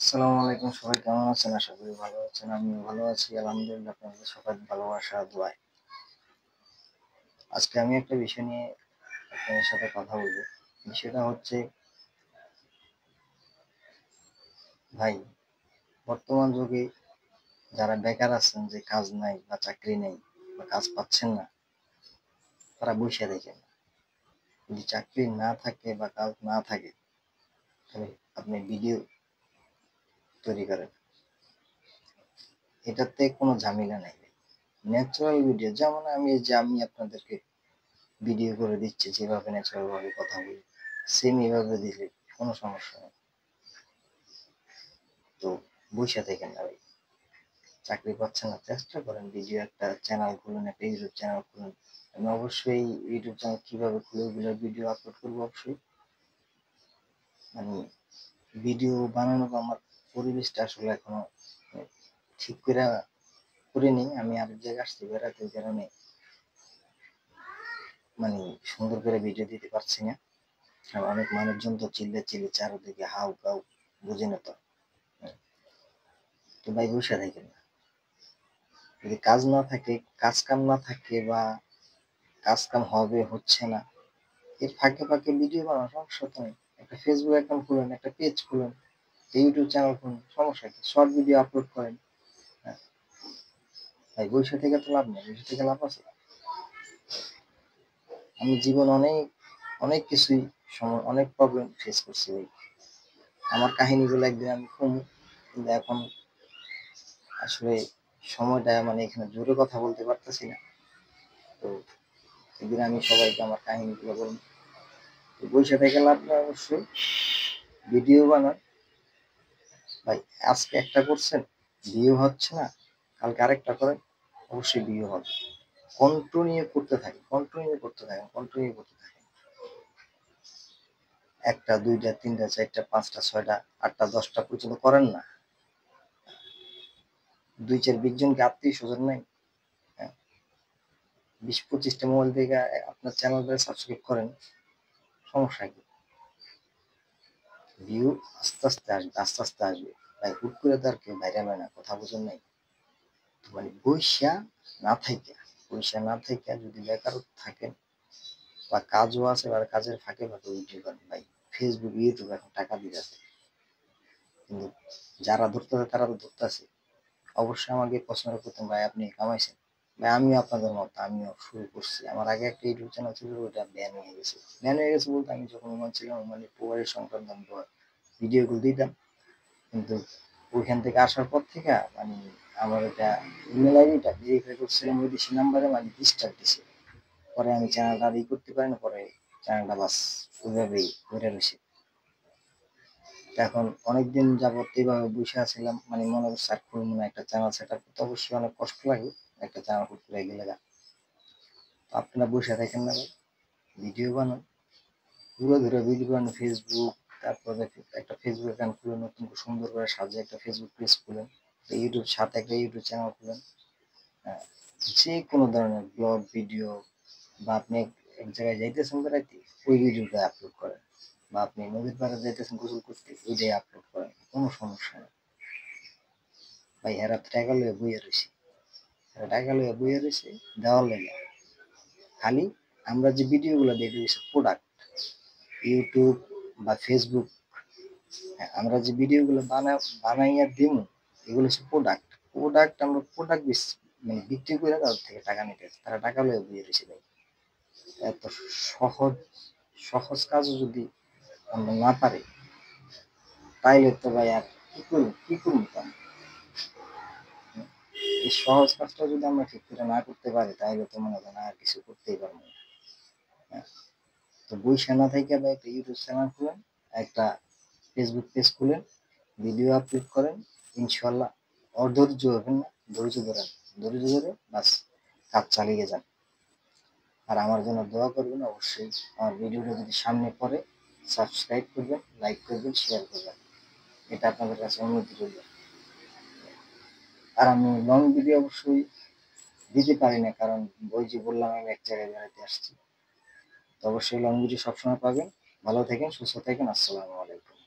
আসসালামু আলাইকুম, সবাই কেমন আছেন? আশা করি ভালো আছেন। আমিও ভালো আছি আলহামদুলিল্লাহ, আপনাদের সবার ভালোবাসা দোয়ায়। আজকে আমি একটা বিষয় নিয়ে আপনাদের সাথে কথা বলবো। বিষয়টা হচ্ছে, ভাই, বর্তমান যুগে যারা বেকার আছেন, যে কাজ নাই বা চাকরি নেই বা কাজ পাচ্ছেন না, তারা বসে দেখেন। যদি চাকরি না থাকে বা কাজ না থাকে, তাহলে আপনি ভিডিও তৈরি করেন। এটাতে কোনো ঝামেলা নাই। ন্যাচারাল ভিডিও, যেমন আমি আপনাদেরকে ভিডিও করে দিচ্ছি, যেভাবে ন্যাচারাল ভাবে কথা বলি, সেম এভাবে দিলে কোনো সমস্যা নেই। তো বসে থাকেন না ভাই, চাকরি পাচ্ছেন না, চেষ্টা করেন ভিডিও একটা চ্যানেল খুলুন, একটা ইউটিউব চ্যানেল খুলুন। আমি অবশ্যই ইউটিউব চ্যানেল কিভাবে খুলে ওগুলো ভিডিও আপলোড করবো অবশ্যই। মানে ভিডিও বানানো বা আমার পরিবেশটা আসলে এখনো ঠিক করে করিনি। আমি আরেক জায়গায় আসছি বেড়াতে, ওই কারণে মানে সুন্দর করে ভিডিও দিতে পারছি না। আর অনেক মানুষজন তো চিল্লে চারদিকে হাউ কাউ, বুঝি না তো। তো ভাই বসে থাকেন না। যদি কাজ না থাকে, কাজ কাম না থাকে বা কাজ কাম হবে হচ্ছে না, এর ফাঁকে ফাঁকে ভিডিও বানানো সমস্যা তো নেই। একটা ফেসবুক অ্যাকাউন্ট খুলেন, একটা পেজ খুলেন, ইউটিউব চ্যানেল খুলুন, সমস্যা কি? শর্ট ভিডিও আপলোড করেন। হ্যাঁ, ভাই বসে থেকে তো লাভ নেই, বসে থেকে লাভ আছে? আমি জীবন অনেক অনেক কিছুই সময় অনেক প্রবলেম ফেস করছি ভাই। আমার কাহিনীগুলো একদিন আমি কমু, কিন্তু এখন আসলে সময়টা মানে এখানে জোরে কথা বলতে পারতেছি না। তো একদিন আমি সবাইকে আমার কাহিনীগুলো বলবো। বসে থেকে লাভ নেই, অবশ্যই ভিডিও বানান। ভাই আজকে একটা করছেন, ভিউ হচ্ছে না, কালকে আরেকটা করেন, অবশ্যই ভিউ হবে। কন্টিনিউ করতে থাকেন, কন্টিনিউ করতে থাকেন, কন্টিনিউ করতে থাকেন। একটা, দুইটা, তিনটা, চারটা, পাঁচটা, ছয়টা, আটটা, 10টা পর্যন্ত করেন না। 2-4-20 জনকে আত্মীয় স্বজন নাই? হ্যাঁ, 20-25টা মোবাইল থেকে আপনার চ্যানেলটা সাবস্ক্রাইব করেন, সমস্যা কি? ভিউ আস্তে আস্তে আসবে, আস্তে আস্তে আসবে। ভাই হুট করে তো আর কেউ ভাইরাল হয় না, কথা বুঝেন নাই? মানে পয়সা না থাইকা যদি বেকার থাকেন বা কাজও আছে, বা কাজের ফাঁকে ফাঁকে ভিডিও করেন, ভাই ফেসবুক ইউটিউব এখন টাকা দিতেছে। কিন্তু যারা ধরতেছে তারা তো ধরতেছে। অবশ্যই আমাকে প্রশ্ন করতেন, ভাই আপনি কামাইছেন? ভাই আমিও আপনাদের মতো, আমিও শুরু করছি। আমার আগে একটা ইউটিউব চ্যানেল ছিল, ওটা ব্যান হয়ে গেছে। ব্যান হয়ে গেছে বলতে, আমি যখন ওমান ছিলাম, মানে পোয়ারের সংক্রান্ত ভিডিওগুলো দিতাম। কিন্তু ওইখান থেকে আসার পর থেকে মানে আমার এটা ইমেল আইডিটা ভেরিফাই করছিলাম ওই নাম্বারে, মানে ডিস্টার্ব দিছে। পরে আমি চ্যানেলটা ই করতে পারি না, পরে চ্যানেলটা বাস ওইভাবেই ঘুরে রয়েছে। এখন অনেকদিন যাবত এইভাবে বসে আছিলাম, মানে মনে করছে আর খুলবো না, একটা চ্যানেল সেট আপ করতে অবশ্যই অনেক কষ্ট লাগে, একটা চ্যানেল করতে গেলে। আপনারা বসে থাকেন না, ভিডিও বানান, পুরো ধরে ভিডিও বানান। ফেসবুক, তারপরে একটা ফেসবুক অ্যাকাউন্ট খুলে নতুন করে সুন্দর করে সাজিয়ে একটা ফেসবুক পেজ খুলেন, ইউটিউব সাথে একটা ইউটিউব চ্যানেল খুলেন। হ্যাঁ, যে কোনো ধরনের ব্লগ ভিডিও, বা আপনি এক জায়গায় যাইতেছেন বেড়াইতে, ওই ভিডিওটা আপলোড করেন। বা আপনি নদীর পাড়ে যাইতেছেন গোসল করতে, ওইটাই আপলোড করেন, কোনো সমস্যা নেই। ভাই এরা টাকা লইয়া বইয়া রয়েছে, এরা টাকা লইয়া বইয়া রয়েছে দেওয়ার লেগে। খালি আমরা যে ভিডিওগুলো দেখি হচ্ছে প্রোডাক্ট, ইউটিউব বা ফেসবুক, আমরা যে ভিডিওগুলো বানাইয়া দিই, এগুলো হচ্ছে প্রোডাক্ট। আমরা প্রোডাক্ট মানে বিক্রি করে তাদের থেকে টাকা নিতে, তারা টাকা লইয়া বইয়া রয়েছে ভাই। এত সহজ সহজ কাজও যদি আমরা না পারি, তাইলে তো ভাই আর কি করবো তো আমরা? এই সহজ কাজটা যদি আমরা ঠিক করে না করতে পারি, তাইলে তো মনে করেন আর কিছু করতেই পারবো না। হ্যাঁ, তো বইসা না থেকে ভাই একটা ইউটিউব চ্যানেল খুলেন, একটা ফেসবুক পেজ খুলেন, ভিডিও আপলোড করেন, ইনশাল্লাহ অধৈর্য হবেন না, ধৈর্য ধরেন, ধৈর্য ধরে বাস কাজ চালিয়ে যান। আর আমার জন্য দোয়া করবেন অবশ্যই। আমার ভিডিওটা যদি সামনে পড়ে, সাবস্ক্রাইব করবেন, লাইক করবেন, শেয়ার করবেন, এটা আপনাদের কাছে অনুরোধ রইল। আর আমি লং ভিডিও অবশ্যই দিতে পারি না, কারণ ওই যে বললাম আমি এক জায়গায় বেড়াতে আসছি। তো অবশ্যই লং ভিডিও সবসময় পাবেন। ভালো থাকেন, সুস্থ থাকেন, আসসালামু আলাইকুম।